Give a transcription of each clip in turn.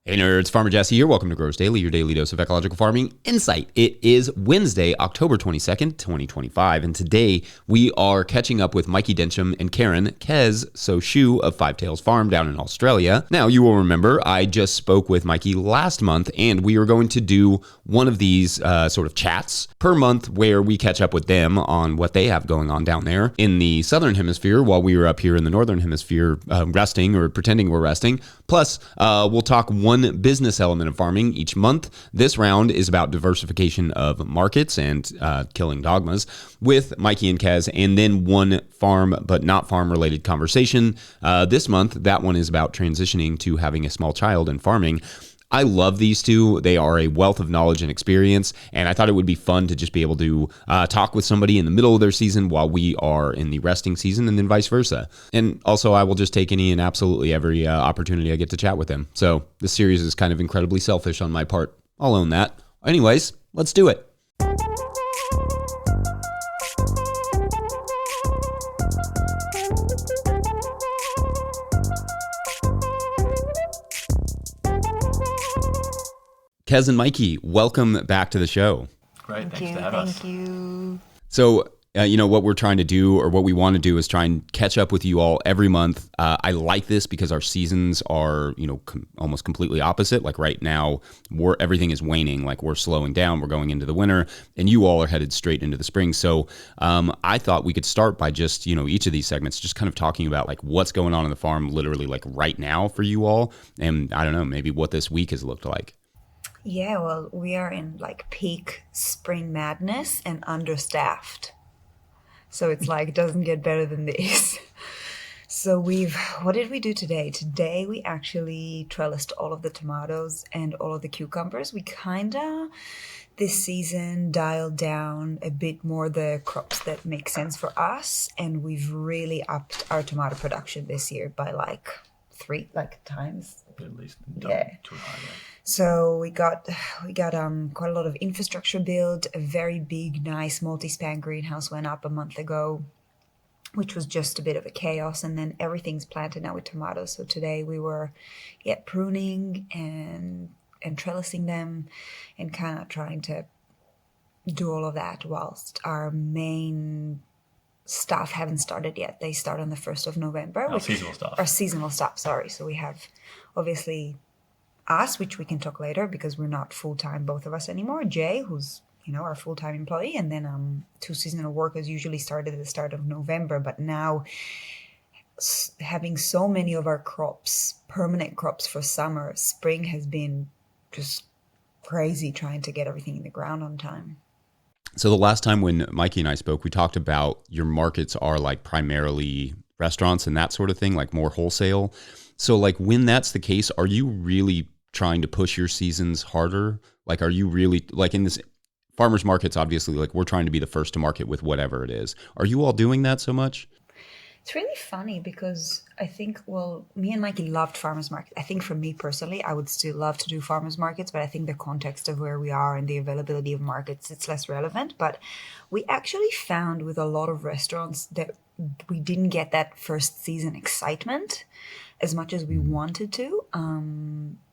Hey nerds, Farmer Jesse here. Welcome to Growers Daily, your daily dose of ecological farming insight. It is Wednesday, October 22nd, 2025, and today we are catching up with Mikey and Kez of Five Tails Farm down in Australia. Now, you will remember I just spoke with Mikey last month, and we are going to do one of these sort of chats per month where we catch up with them on what they have going on down there in the Southern Hemisphere while we were up here in the Northern Hemisphere resting or pretending we're resting. Plus, we'll talk one business element of farming each month. This round is about diversification of markets and killing dogmas with Mikey and Kez, and then one farm but not farm related conversation. This month, that one is about transitioning to having a small child and farming. I love these two. They are a wealth of knowledge and experience, and I thought it would be fun to just be able to talk with somebody in the middle of their season while we are in the resting season, and then vice versa. And also, I will just take any and absolutely every opportunity I get to chat with them. So this series is kind of incredibly selfish on my part. I'll own that. Anyways, let's do it. Kez and Mikey, welcome back to the show. Great, thanks to have us. Thank you. So, what we're trying to do, or what we want to do, is try and catch up with you all every month. I like this because our seasons are, almost completely opposite. Like right now, everything is waning. Like we're slowing down. We're going into the winter, and you all are headed straight into the spring. So, I thought we could start by just, each of these segments, just kind of talking about like what's going on in the farm, literally like right now for you all, and I don't know, maybe what this week has looked like. Yeah, well, we are in like peak spring madness and understaffed. So it's like, it doesn't get better than this. So what did we do today? Today we actually trellised all of the tomatoes and all of the cucumbers. We this season dialed down a bit more the crops that make sense for us. And we've really upped our tomato production this year by like 3 times. At least Yeah. too high. Yeah. So we got quite a lot of infrastructure built. A very big, nice multi-span greenhouse went up a month ago, which was just a bit of a chaos. And then everything's planted now with tomatoes. So today we were pruning and trellising them and kind of trying to do all of that whilst our main stuff haven't started yet. They start on the 1st of November. Our seasonal stuff, sorry. So we have obviously us, which we can talk later because we're not full-time, both of us anymore. Jay, who's, our full-time employee, and then 2 seasonal workers usually started at the start of November. But now having so many of our crops, permanent crops for summer, spring has been just crazy trying to get everything in the ground on time. So the last time when Mikey and I spoke, we talked about your markets are like primarily restaurants and that sort of thing, like more wholesale. So like when that's the case, are you really trying to push your seasons harder? Like, are you really like in this farmers markets, obviously, like we're trying to be the first to market with whatever it is. Are you all doing that so much? It's really funny because I think, me and Mikey loved farmers markets. I think for me personally, I would still love to do farmers markets, but I think the context of where we are and the availability of markets, it's less relevant. But we actually found with a lot of restaurants that we didn't get that first season excitement as much as we wanted to.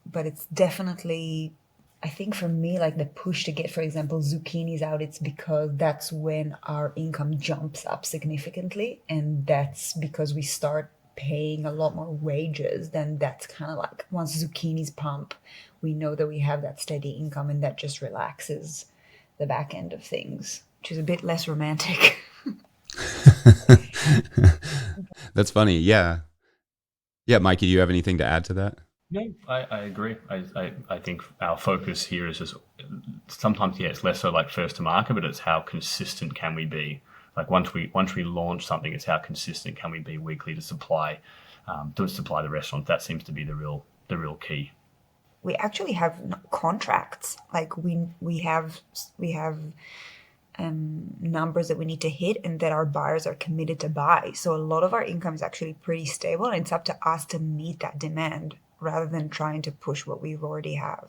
But it's definitely, I think for me, like the push to get, for example, zucchinis out, it's because that's when our income jumps up significantly. And that's because we start paying a lot more wages. Then that's kind of like once zucchinis pump, we know that we have that steady income, and that just relaxes the back end of things, which is a bit less romantic. That's funny. Yeah. Yeah, Mikey, do you have anything to add to that? No, I agree. I think our focus here is just sometimes, it's less so like first to market, but it's how consistent can we be. Like once we launch something, it's how consistent can we be weekly to supply the restaurant. That seems to be the real key. We actually have contracts. Like we have numbers that we need to hit and that our buyers are committed to buy. So a lot of our income is actually pretty stable, and it's up to us to meet that demand rather than trying to push what we already have.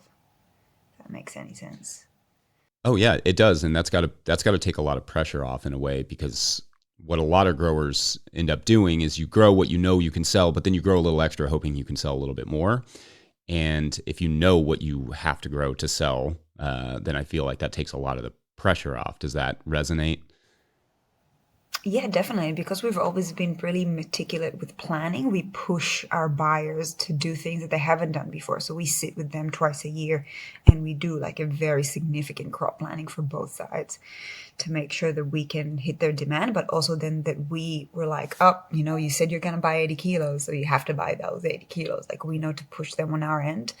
If that makes any sense. Oh yeah, it does. And that's got to take a lot of pressure off in a way, because what a lot of growers end up doing is you grow what you know you can sell, but then you grow a little extra hoping you can sell a little bit more. And if you know what you have to grow to sell, then I feel like that takes a lot of the pressure off. Does that resonate? Yeah, definitely. Because we've always been really meticulous with planning, we push our buyers to do things that they haven't done before. So we sit with them twice a year and we do like a very significant crop planning for both sides to make sure that we can hit their demand, but also then that we were like, oh, you said you're going to buy 80 kilos, so you have to buy those 80 kilos. Like we know to push them on our end.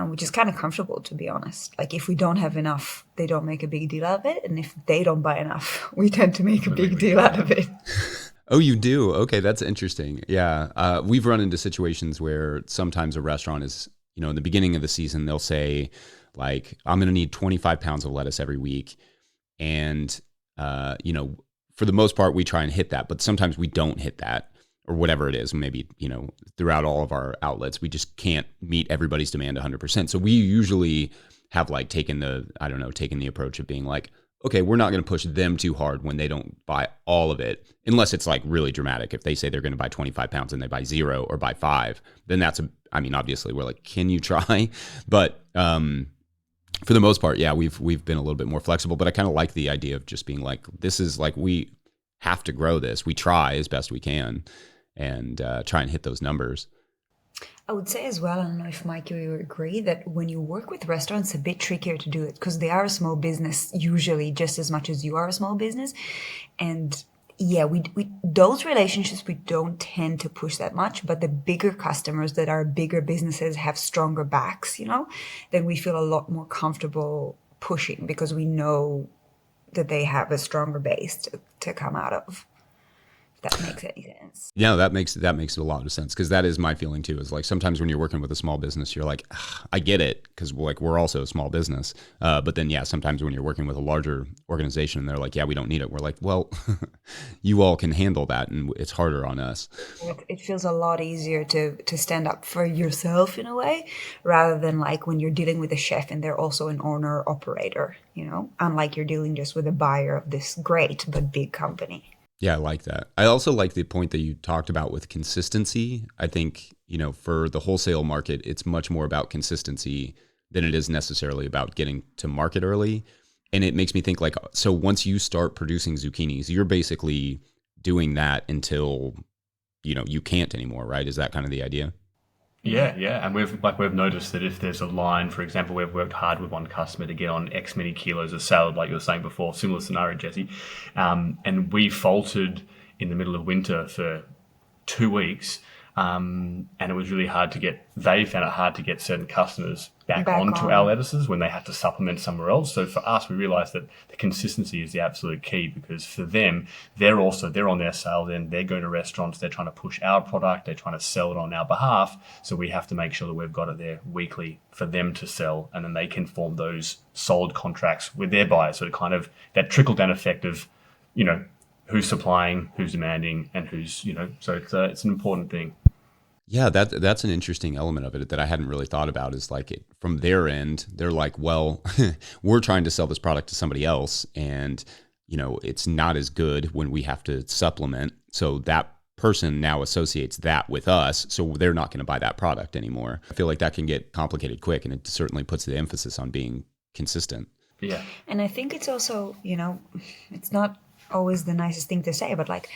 Which is kind of comfortable, to be honest. Like if we don't have enough, they don't make a big deal out of it. And if they don't buy enough, we tend to make a big deal out of it. Oh, you do? Okay, that's interesting. Yeah. We've run into situations where sometimes a restaurant is, in the beginning of the season, they'll say like, I'm going to need 25 pounds of lettuce every week. And, for the most part, we try and hit that, but sometimes we don't hit that. Or whatever it is, maybe, throughout all of our outlets, we just can't meet everybody's demand 100%. So we usually have like taken the approach of being like, okay, we're not going to push them too hard when they don't buy all of it, unless it's like really dramatic. If they say they're going to buy 25 pounds and they buy 0 or buy 5, then obviously we're like, can you try? But for the most part, yeah, we've been a little bit more flexible, but I kind of like the idea of just being like, this is like, we have to grow this. We try as best we can. And try and hit those numbers. I would say as well, I don't know if Mike, you agree, that when you work with restaurants, it's a bit trickier to do it because they are a small business, usually just as much as you are a small business. And yeah, we those relationships, we don't tend to push that much, but the bigger customers that are bigger businesses have stronger backs, then we feel a lot more comfortable pushing because we know that they have a stronger base to come out of. If that makes any sense. Yeah, that makes a lot of sense because that is my feeling too. Is like sometimes when you're working with a small business, you're like, I get it because like we're also a small business. But then yeah, sometimes when you're working with a larger organization, and they're like, yeah, we don't need it. We're like, well, you all can handle that, and it's harder on us. It feels a lot easier to stand up for yourself in a way, rather than like when you're dealing with a chef and they're also an owner operator. Unlike you're dealing just with a buyer of this great but big company. Yeah, I like that. I also like the point that you talked about with consistency. I think, for the wholesale market, it's much more about consistency than it is necessarily about getting to market early. And it makes me think like, so once you start producing zucchinis, you're basically doing that until, you can't anymore, right? Is that kind of the idea? Yeah, and we've noticed that if there's a line, for example, we've worked hard with one customer to get on X many kilos of salad, like you were saying before, similar scenario, Jesse, and we faltered in the middle of winter for 2 weeks, and it was really hard to get. They found it hard to get certain customers back onto our lettuces when they had to supplement somewhere else. So for us, we realized that the consistency is the absolute key because for them, they're on their sales end. They're going to restaurants. They're trying to push our product. They're trying to sell it on our behalf. So we have to make sure that we've got it there weekly for them to sell, and then they can form those sold contracts with their buyers. So it kind of that trickle down effect of, who's supplying, who's demanding, and who's, so it's an important thing. Yeah, that's an interesting element of it that I hadn't really thought about is like from their end, they're like, well, we're trying to sell this product to somebody else and, it's not as good when we have to supplement. So that person now associates that with us. So they're not going to buy that product anymore. I feel like that can get complicated quick and it certainly puts the emphasis on being consistent. Yeah. And I think it's also, it's not always the nicest thing to say, but like,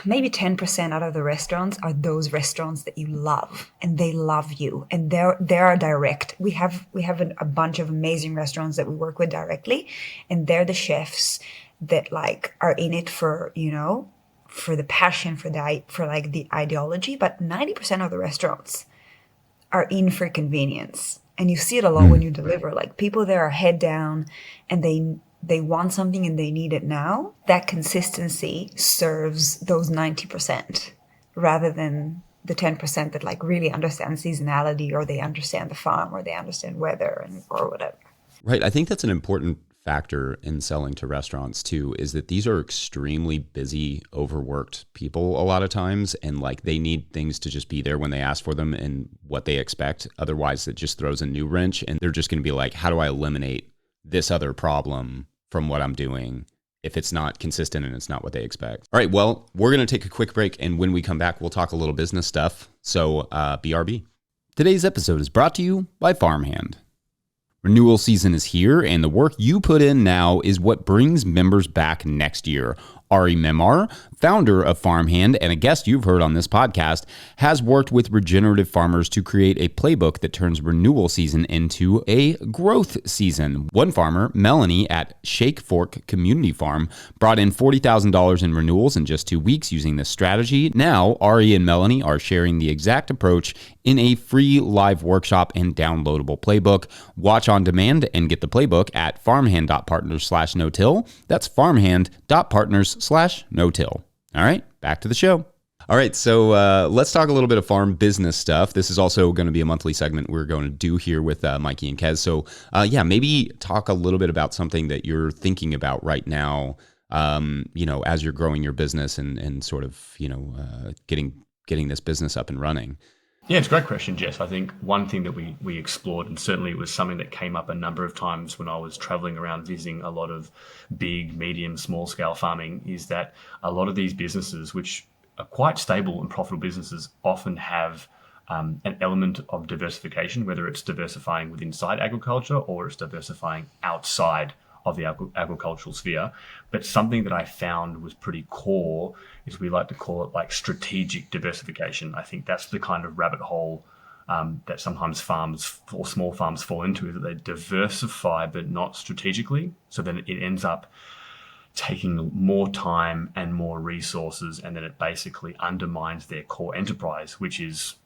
maybe 10% out of the restaurants are those restaurants that you love and they love you and they're direct. We have a bunch of amazing restaurants that we work with directly and they're the chefs that like are in it for, for the passion, for like the ideology. But 90% of the restaurants are in for convenience. And you see it a lot when you deliver, like people there are head down and they want something and they need it now. That consistency serves those 90% rather than the 10% that like really understand seasonality or they understand the farm or they understand weather or whatever. Right. I think that's an important factor in selling to restaurants too, is that these are extremely busy, overworked people a lot of times. And like they need things to just be there when they ask for them and what they expect. Otherwise it just throws a new wrench and they're just going to be like, how do I eliminate this other problem from what I'm doing if it's not consistent and it's not what they expect. All right, well, we're going to take a quick break. And when we come back, we'll talk a little business stuff. So BRB. Today's episode is brought to you by Farmhand. Renewal season is here, and the work you put in now is what brings members back next year. Ari Memar, founder of Farmhand and a guest you've heard on this podcast, has worked with regenerative farmers to create a playbook that turns renewal season into a growth season. One farmer, Melanie at Shake Fork Community Farm, brought in $40,000 in renewals in just 2 weeks using this strategy. Now, Ari and Melanie are sharing the exact approach in a free live workshop and downloadable playbook. Watch on demand and get the playbook at farmhand.partners/no-till. That's farmhand.partners/no-till. All right, back to the show. All right, so let's talk a little bit of farm business stuff. This is also going to be a monthly segment we're going to do here with Mikey and Kez. So maybe talk a little bit about something that you're thinking about right now, as you're growing your business and sort of, getting this business up and running. Yeah, it's a great question, Jess. I think one thing that we explored, and certainly it was something that came up a number of times when I was traveling around visiting a lot of big, medium, small-scale farming, is that a lot of these businesses, which are quite stable and profitable businesses, often have an element of diversification, whether it's diversifying within inside agriculture or it's diversifying outside of the agricultural sphere. But something that I found was pretty core is we like to call it like strategic diversification. I think that's the kind of rabbit hole that sometimes farms or small farms fall into, is that they diversify but not strategically. So then it ends up taking more time and more resources, and then it basically undermines their core enterprise, which is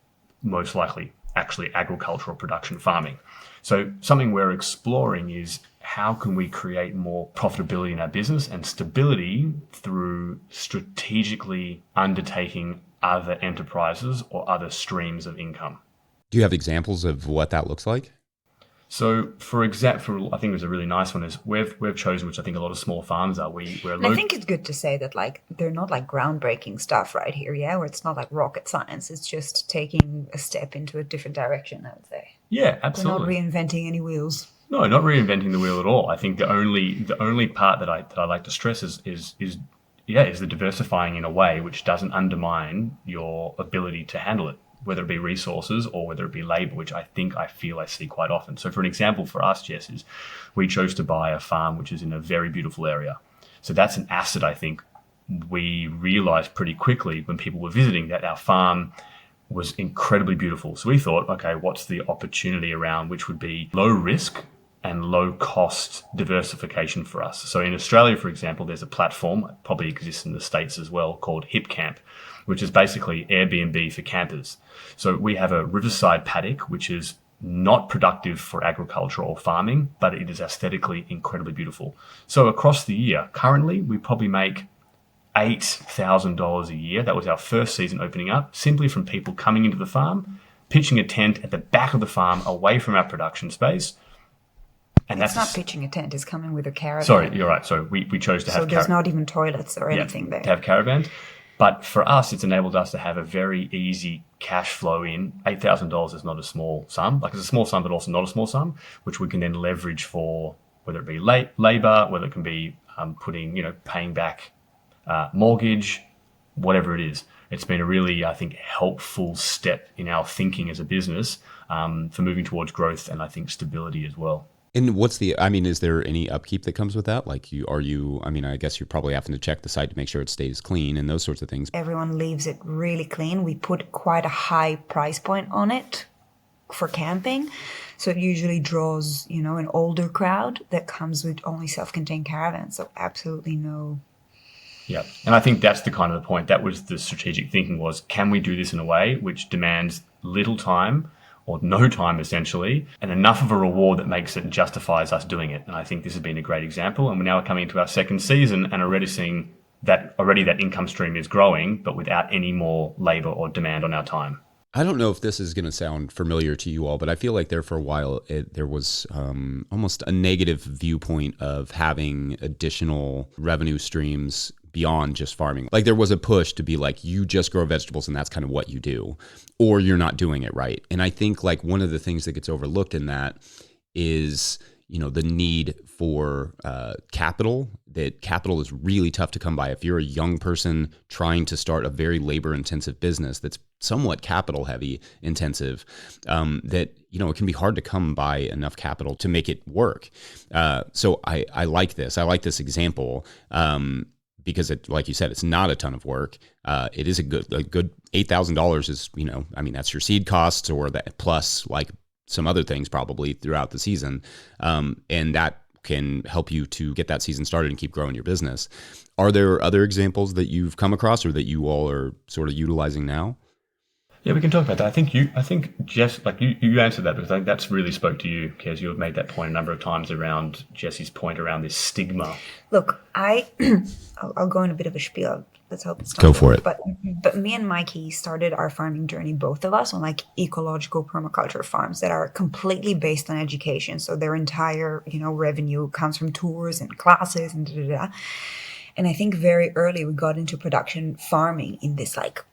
most likely actually agricultural production farming. So something we're exploring is how can we create more profitability in our business and stability through strategically undertaking other enterprises or other streams of income. Do you have examples of what that looks like? So, for example, I think it was a really nice one, is we've chosen, which I think a lot of small farms are. I think it's good to say that they're not groundbreaking stuff right here, yeah, where it's not like rocket science. It's just taking a step into a different direction, I would say. Yeah, absolutely. We're not reinventing any wheels. No, not reinventing the wheel at all. I think the only part that I like to stress is the diversifying in a way which doesn't undermine your ability to handle it, whether it be resources or whether it be labor, which I see quite often. So for an example for us, Jess, is we chose to buy a farm which is in a very beautiful area. So that's an asset. I think we realized pretty quickly when people were visiting that our farm was incredibly beautiful. So we thought, okay, what's the opportunity around which would be low risk and low cost diversification for us? So in Australia, for example, there's a platform, it probably exists in the States as well, called HipCamp, which is basically Airbnb for campers. So we have a riverside paddock, which is not productive for agriculture or farming, but it is aesthetically incredibly beautiful. So across the year, currently, we probably make $8,000 a year. That was our first season opening up, simply from people coming into the farm, pitching a tent at the back of the farm away from our production space. And it's not pitching a tent, it's coming with a caravan. Sorry, you're right. So we chose to have... So there's not even toilets or anything there. To have caravans. But for us, it's enabled us to have a very easy cash flow in. $8,000 is not a small sum. It's a small sum, but also not a small sum, which we can then leverage for whether it be labor, whether it can be paying back mortgage, whatever it is. It's been a really, I think, helpful step in our thinking as a business for moving towards growth and I think stability as well. And is there any upkeep that comes with that? I guess you're probably having to check the site to make sure it stays clean and those sorts of things. Everyone leaves it really clean. We put quite a high price point on it for camping. So it usually draws, an older crowd that comes with only self-contained caravans. So absolutely no. Yeah. And I think that's the kind of the point. That was the strategic thinking was, can we do this in a way which demands little time or no time essentially, and enough of a reward that makes it and justifies us doing it. And I think this has been a great example. And we're now coming into our second season and already seeing that income stream is growing, but without any more labor or demand on our time. I don't know if this is going to sound familiar to you all, but I feel like there for a while, there was almost a negative viewpoint of having additional revenue streams beyond just farming. There was a push to be you just grow vegetables and that's kind of what you do, or you're not doing it right. And I think one of the things that gets overlooked in that is, the need for capital. That capital is really tough to come by. If you're a young person trying to start a very labor intensive business that's somewhat capital heavy intensive, that, it can be hard to come by enough capital to make it work. So I like this. I like this example, because it, like you said, it's not a ton of work. It is a good $8,000 is, that's your seed costs, or that plus like some other things probably throughout the season. And that can help you to get that season started and keep growing your business. Are there other examples that you've come across or that you all are sort of utilizing now? Yeah, we can talk about that. I think Jess, like you answered that, because I think that's really spoke to you, Kez. You have made that point a number of times around Jesse's point around this stigma. Look, I'll go in a bit of a spiel. Let's hope it's not Go for it. But me and Mikey started our farming journey, both of us, on like ecological permaculture farms that are completely based on education. So their entire, revenue comes from tours and classes and da da da. And I think very early we got into production farming in this like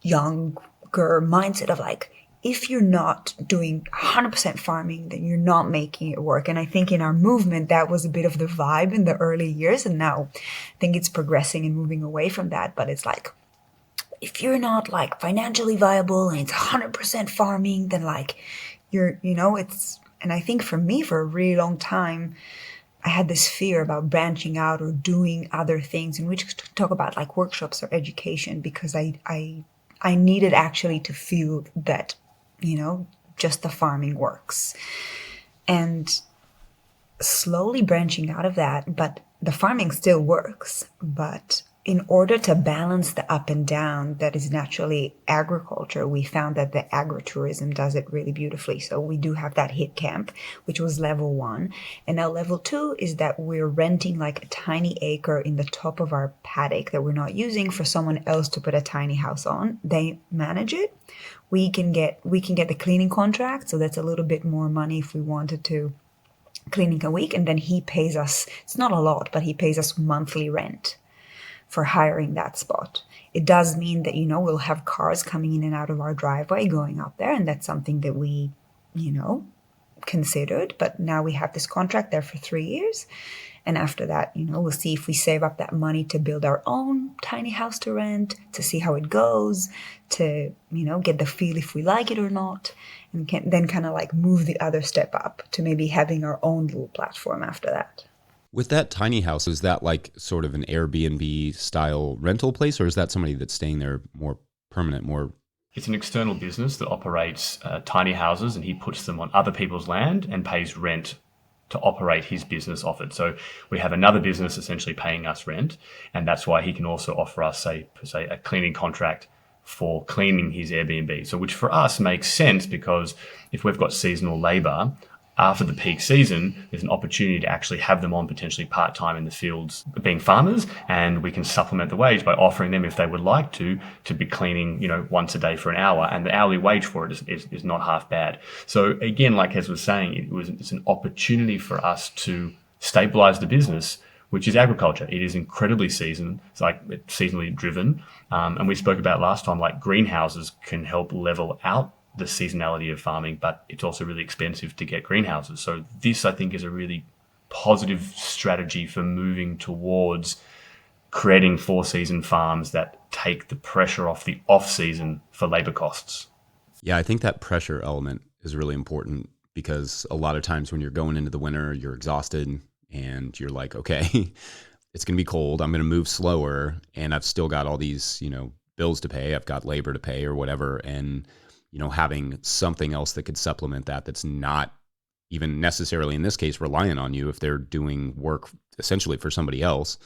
younger mindset of like, if you're not doing 100% farming, then you're not making it work. And I think in our movement, that was a bit of the vibe in the early years. And now I think it's progressing and moving away from that. But it's like, if you're not like financially viable and it's 100% farming, then like and I think for me, for a really long time, I had this fear about branching out or doing other things, and we could talk about like workshops or education, because I needed actually to feel that, just the farming works. And slowly branching out of that, but the farming still works. But in order to balance the up and down that is naturally agriculture, we found that the agritourism does it really beautifully. So we do have that hit camp, which was level 1. And now level 2 is that we're renting like a tiny acre in the top of our paddock that we're not using for someone else to put a tiny house on. They manage it. We can get the cleaning contract. So that's a little bit more money if we wanted to, cleaning a week. And then he pays us, it's not a lot, but he pays us monthly rent for hiring that spot. It does mean that, we'll have cars coming in and out of our driveway going up there. And that's something that we, considered. But now we have this contract there for 3 years. And after that, we'll see if we save up that money to build our own tiny house to rent, to see how it goes, to, get the feel if we like it or not. And then kind of like move the other step up to maybe having our own little platform after that. With that tiny house, is that like sort of an Airbnb style rental place, or is that somebody that's staying there more permanent, more? It's an external business that operates tiny houses, and he puts them on other people's land and pays rent to operate his business off it. So we have another business essentially paying us rent, and that's why he can also offer us, say a cleaning contract for cleaning his Airbnb. So which for us makes sense, because if we've got seasonal labor, after the peak season, there's an opportunity to actually have them on potentially part-time in the fields being farmers, and we can supplement the wage by offering them, if they would like to be cleaning, once a day for an hour, and the hourly wage for it is not half bad. So again, like Kez was saying, it's an opportunity for us to stabilize the business, which is agriculture. It is incredibly seasonally driven. And we spoke about last time, like greenhouses can help level out the seasonality of farming, but it's also really expensive to get greenhouses. So this, I think, is a really positive strategy for moving towards creating 4-season farms that take the pressure off the off-season for labor costs. Yeah, I think that pressure element is really important, because a lot of times when you're going into the winter, you're exhausted and you're like, okay, it's going to be cold. I'm going to move slower, and I've still got all these, bills to pay. I've got labor to pay or whatever. And having something else that could supplement that's not even necessarily, in this case, relying on you if they're doing work essentially for somebody else,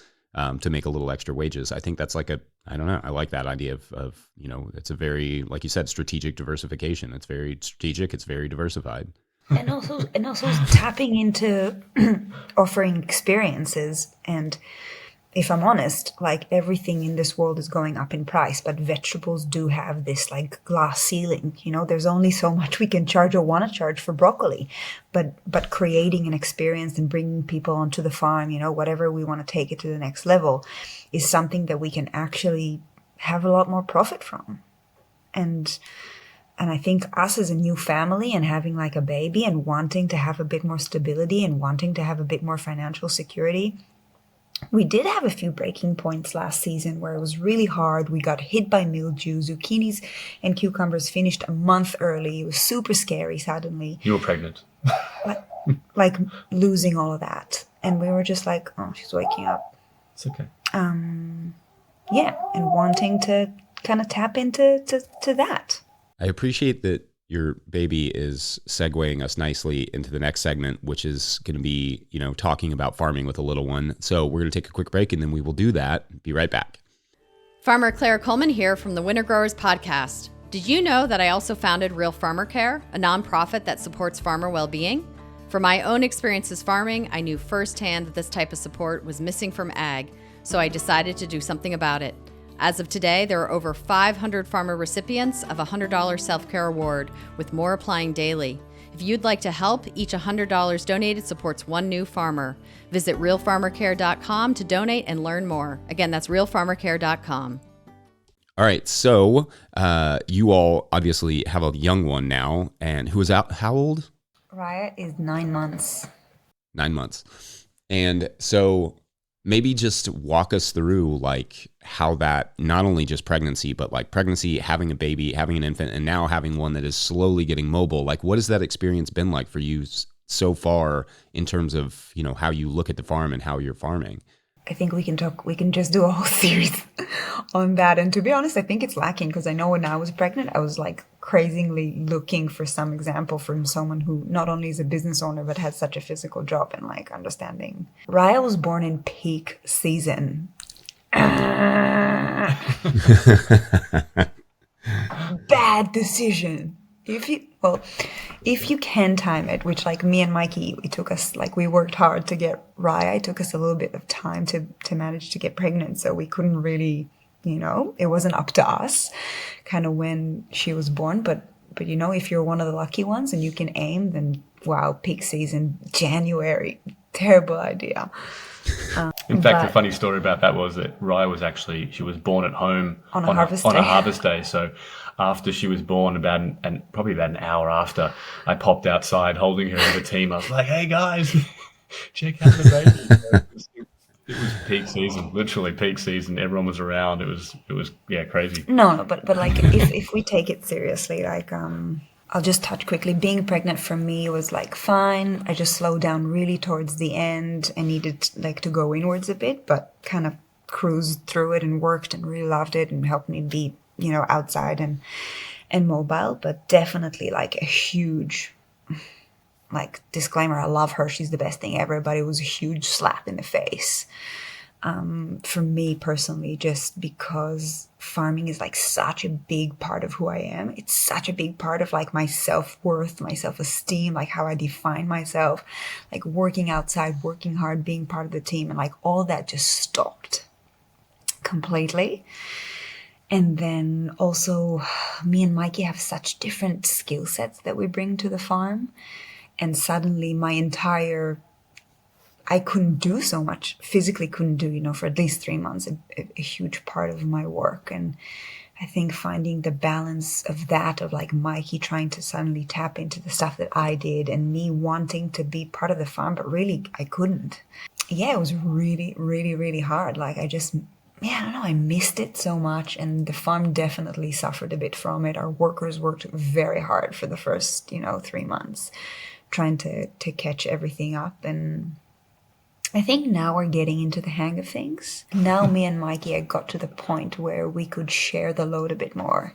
to make a little extra wages. I think that's like I don't know. I like that idea of it's a very, like you said, strategic diversification. It's very strategic. It's very diversified. And also tapping into offering experiences. And if I'm honest, like everything in this world is going up in price, but vegetables do have this like glass ceiling. There's only so much we can charge or want to charge for broccoli, but creating an experience and bringing people onto the farm, whatever we want to take it to the next level, is something that we can actually have a lot more profit from. And I think us as a new family and having like a baby and wanting to have a bit more stability and wanting to have a bit more financial security, We did have a few breaking points last season where it was really hard. We got hit by mildew. Zucchinis and cucumbers finished a month early. It was super scary suddenly. You were pregnant. Like losing all of that. And we were just like, oh, she's waking up. It's okay. Yeah, and wanting to kind of tap into that. I appreciate that your baby is segueing us nicely into the next segment, which is going to be, talking about farming with a little one. So we're going to take a quick break and then we will do that. Be right back. Farmer Claire Coleman here from the Winter Growers Podcast. Did you know that I also founded Real Farmer Care, a nonprofit that supports farmer well-being? From my own experiences farming, I knew firsthand that this type of support was missing from ag, so I decided to do something about it. As of today, there are over 500 farmer recipients of a $100 self-care award, with more applying daily. If you'd like to help, each $100 donated supports one new farmer. Visit realfarmercare.com to donate and learn more. Again, that's realfarmercare.com. All right. So you all obviously have a young one now, and who is out? How old? Raya is 9 months. 9 months. And so maybe just walk us through like how that, not only just pregnancy, but like pregnancy, having a baby, having an infant, and now having one that is slowly getting mobile. Like, what has that experience been like for you so far in terms of, how you look at the farm and how you're farming? I think we can just do a whole series on that. And to be honest, I think it's lacking because I know when I was pregnant, I was like crazily looking for some example from someone who not only is a business owner, but has such a physical job and like understanding. Raya was born in peak season. Bad decision. If you can time it, which like me and Mikey, it took us, like we worked hard to get Raya. It took us a little bit of time to manage to get pregnant. So we couldn't really, it wasn't up to us kind of when she was born. But if you're one of the lucky ones and you can aim, then wow, peak season, January, terrible idea. In fact, the funny story about that was that Raya she was born at home on a harvest day. So after she was born, probably about an hour after, I popped outside holding her in the team. I was like, "Hey guys, check out the baby." It was peak season, literally peak season. Everyone was around. It was crazy. No, but like if we take it seriously, like I'll just touch quickly. Being pregnant for me was like fine. I just slowed down really towards the end. I needed like to go inwards a bit, but kind of cruised through it and worked and really loved it and helped me be, outside and mobile. But definitely like a huge, like disclaimer, I love her. She's the best thing ever, but it was a huge slap in the face. For me personally, just because farming is like such a big part of who I am. It's such a big part of like my self-worth, my self-esteem, like how I define myself, like working outside, working hard, being part of the team, and like all that just stopped completely. And then also me and Mikey have such different skill sets that we bring to the farm. And suddenly I couldn't do so much, physically couldn't do, for at least 3 months, a huge part of my work. And I think finding the balance of that, of like Mikey trying to suddenly tap into the stuff that I did and me wanting to be part of the farm, but really I couldn't. Yeah, it was really, really, really hard. Like I don't know, I missed it so much, and the farm definitely suffered a bit from it. Our workers worked very hard for the first, 3 months, trying to catch everything up. And I think now we're getting into the hang of things. Now me and Mikey, I got to the point where we could share the load a bit more.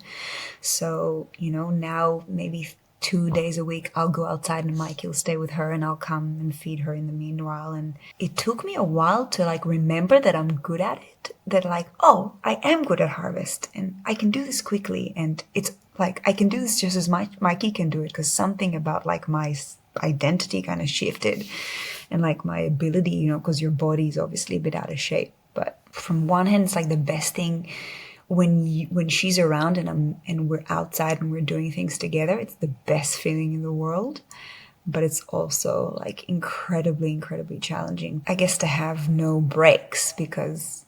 So, now maybe 2 days a week, I'll go outside and Mikey will stay with her and I'll come and feed her in the meanwhile. And it took me a while to like remember that I'm good at it. That like, oh, I am good at harvest and I can do this quickly. And it's like, I can do this just as Mikey can do it, because something about like my identity kind of shifted. And like my ability, because your body's obviously a bit out of shape. But from one hand, it's like the best thing when she's around and we're outside and we're doing things together. It's the best feeling in the world. But it's also like incredibly, incredibly challenging, I guess, to have no breaks, because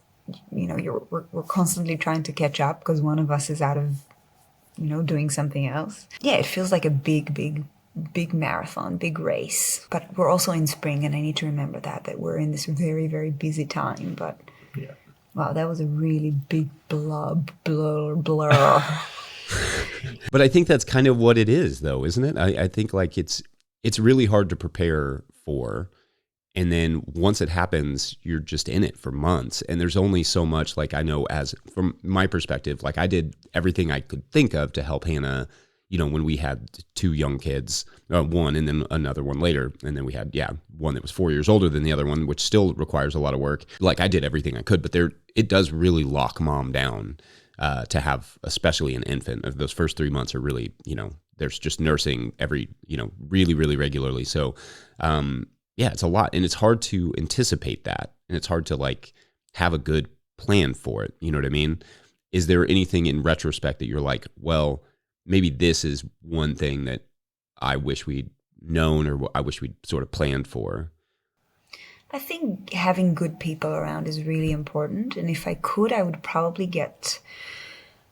we're constantly trying to catch up because one of us is out of doing something else. Yeah, it feels like a big, big big marathon, big race. But we're also in spring, and I need to remember that we're in this very, very busy time. But Yeah. wow, that was a really big blur. But I think that's kind of what it is, though, isn't it? I think like it's really hard to prepare for. And then once it happens, you're just in it for months. And there's only so much, like I know as from my perspective, like I did everything I could think of to help Hannah, when we had 2 young kids, one and then another one later. And then we had, one that was 4 years older than the other one, which still requires a lot of work. Like I did everything I could, but it does really lock mom down to have, especially an infant. Those first 3 months are really, there's just nursing every, really, really regularly. So, yeah, it's a lot, and it's hard to anticipate that, and it's hard to like have a good plan for it. You know what I mean? Is there anything in retrospect that you're like, well, maybe this is one thing that I wish we'd known or I wish we'd sort of planned for? I think having good people around is really important. And if I could, I would probably get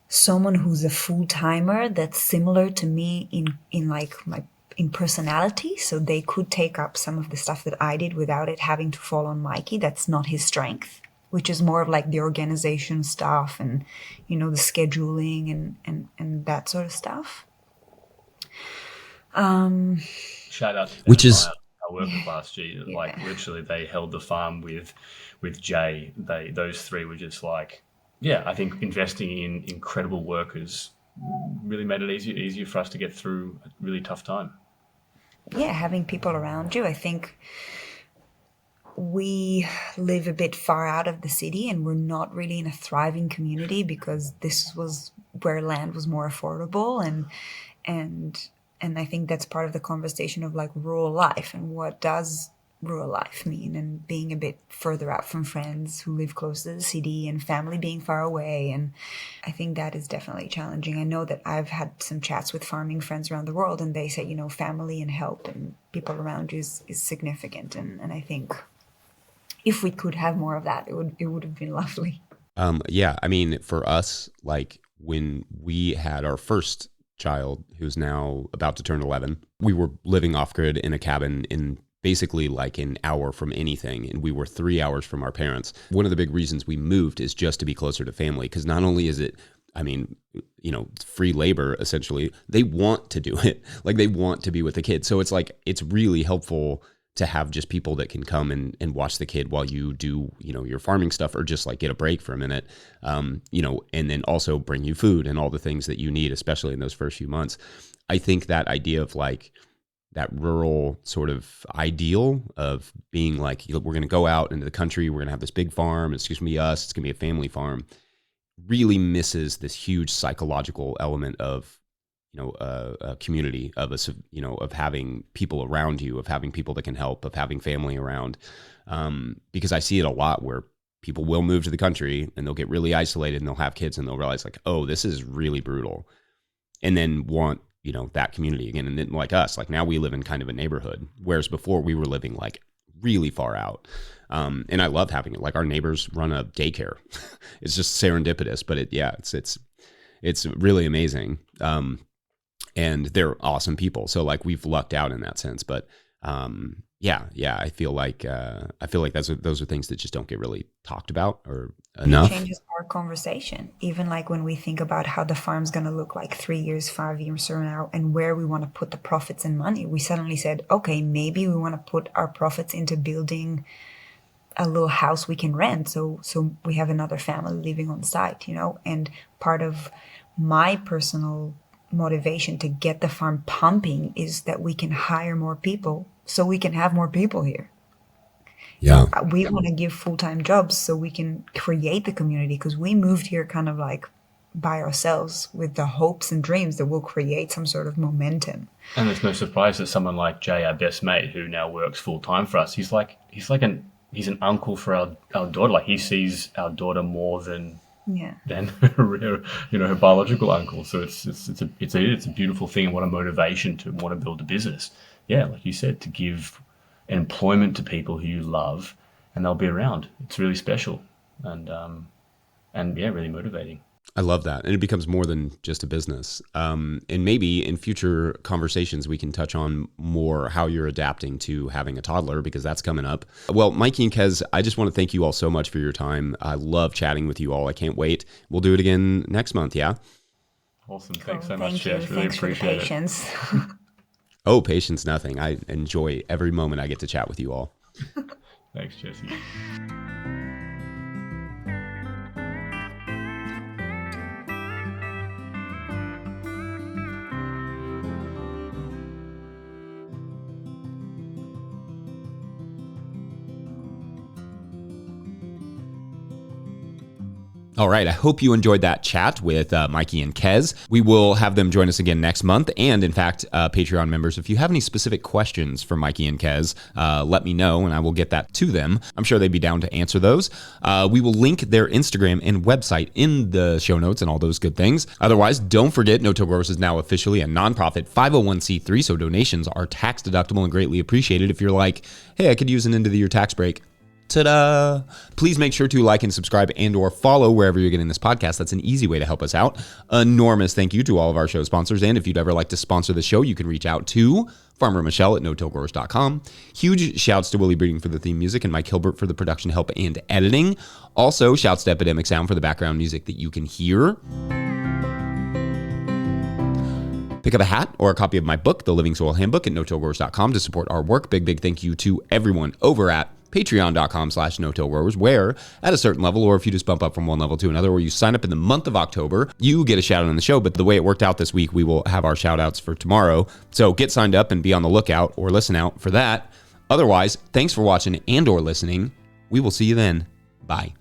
someone who's a full-timer that's similar to me in personality, so they could take up some of the stuff that I did without it having to fall on Mikey. That's not his strength, which is more of like the organization stuff and, the scheduling and that sort of stuff. Shout out to Which is our work with last year. Like literally they held the farm with Jay. Those 3 were just like, I think investing in incredible workers really made it easier for us to get through a really tough time. Yeah, having people around you. I think we live a bit far out of the city and we're not really in a thriving community because this was where land was more affordable, and I think that's part of the conversation of like rural life and what does rural life mean, and being a bit further out from friends who live close to the city and family being far away. And I think that is definitely challenging. I know that I've had some chats with farming friends around the world, and they say, family and help and people around you is significant. And I think if we could have more of that, it would have been lovely. Yeah, I mean, for us, like when we had our first child, who's now about to turn 11, we were living off grid in a cabin in basically like an hour from anything, and we were 3 hours from our parents. One of the big reasons we moved is just to be closer to family, because not only is it, I mean, free labor, essentially, they want to do it. Like they want to be with the kids. So it's like, it's really helpful to have just people that can come and watch the kid while you do, your farming stuff, or just like get a break for a minute, and then also bring you food and all the things that you need, especially in those first few months. I think that idea of like that rural sort of ideal of being like, we're going to go out into the country, we're going to have this big farm, it's just going to be us, it's going to be a family farm, really misses this huge psychological element of, a community, of of having people around you, of having people that can help, of having family around. Because I see it a lot where people will move to the country and they'll get really isolated and they'll have kids and they'll realize like, oh, this is really brutal. And then want, that community again. And then like us, like now we live in kind of a neighborhood, whereas before we were living like really far out. And I love having it. Like our neighbors run a daycare. It's just serendipitous, but it's really amazing. And they're awesome people. So like we've lucked out in that sense, but I feel like those are things that just don't get really talked about or enough. It changes our conversation. Even like when we think about how the farm's going to look like 3 years, 5 years from now, and where we want to put the profits and money, we suddenly said, okay, maybe we want to put our profits into building a little house we can rent. So we have another family living on site, and part of my personal motivation to get the farm pumping is that we can hire more people so we can have more people here. Yeah. We want to give full-time jobs so we can create the community, because we moved here kind of like by ourselves with the hopes and dreams that we'll create some sort of momentum. And there's no surprise that someone like Jay, our best mate, who now works full-time for us, he's an uncle for our daughter. Like he sees our daughter more than her biological uncle. So it's a beautiful thing, and what a motivation to want to build a business. Yeah, like you said, to give employment to people who you love, and they'll be around. It's really special, and really motivating. I love that. And it becomes more than just a business. And maybe in future conversations, we can touch on more how you're adapting to having a toddler, because that's coming up. Well, Mikey and Kez, I just want to thank you all so much for your time. I love chatting with you all. I can't wait. We'll do it again next month. Yeah. Awesome. Thanks so Thank much, you. Jess. Really Thanks appreciate for the patience. Oh, patience, nothing. I enjoy every moment I get to chat with you all. it. Thanks, Jesse. All right. I hope you enjoyed that chat with Mikey and Kez. We will have them join us again next month. And in fact, Patreon members, if you have any specific questions for Mikey and Kez, let me know and I will get that to them. I'm sure they'd be down to answer those. We will link their Instagram and website in the show notes and all those good things. Otherwise, don't forget, No Till Growers is now officially a nonprofit 501c3, so donations are tax deductible and greatly appreciated. If you're like, hey, I could use an end of the year tax break, ta-da! Please make sure to like and subscribe and or follow wherever you're getting this podcast. That's an easy way to help us out. Enormous thank you to all of our show sponsors. And if you'd ever like to sponsor the show, you can reach out to Farmer Michelle at notillgrowers.com. Huge shouts to Willie Breeding for the theme music and Mike Hilbert for the production help and editing. Also, shouts to Epidemic Sound for the background music that you can hear. Pick up a hat or a copy of my book, The Living Soil Handbook, at notillgrowers.com to support our work. Big thank you to everyone over at patreon.com/no-till-growers, where at a certain level, or if you just bump up from one level to another, or you sign up in the month of October, you get a shout out on the show. But the way it worked out this week, we will have our shout outs for tomorrow. So get signed up and be on the lookout or listen out for that. Otherwise, thanks for watching and or listening. We will see you then. Bye.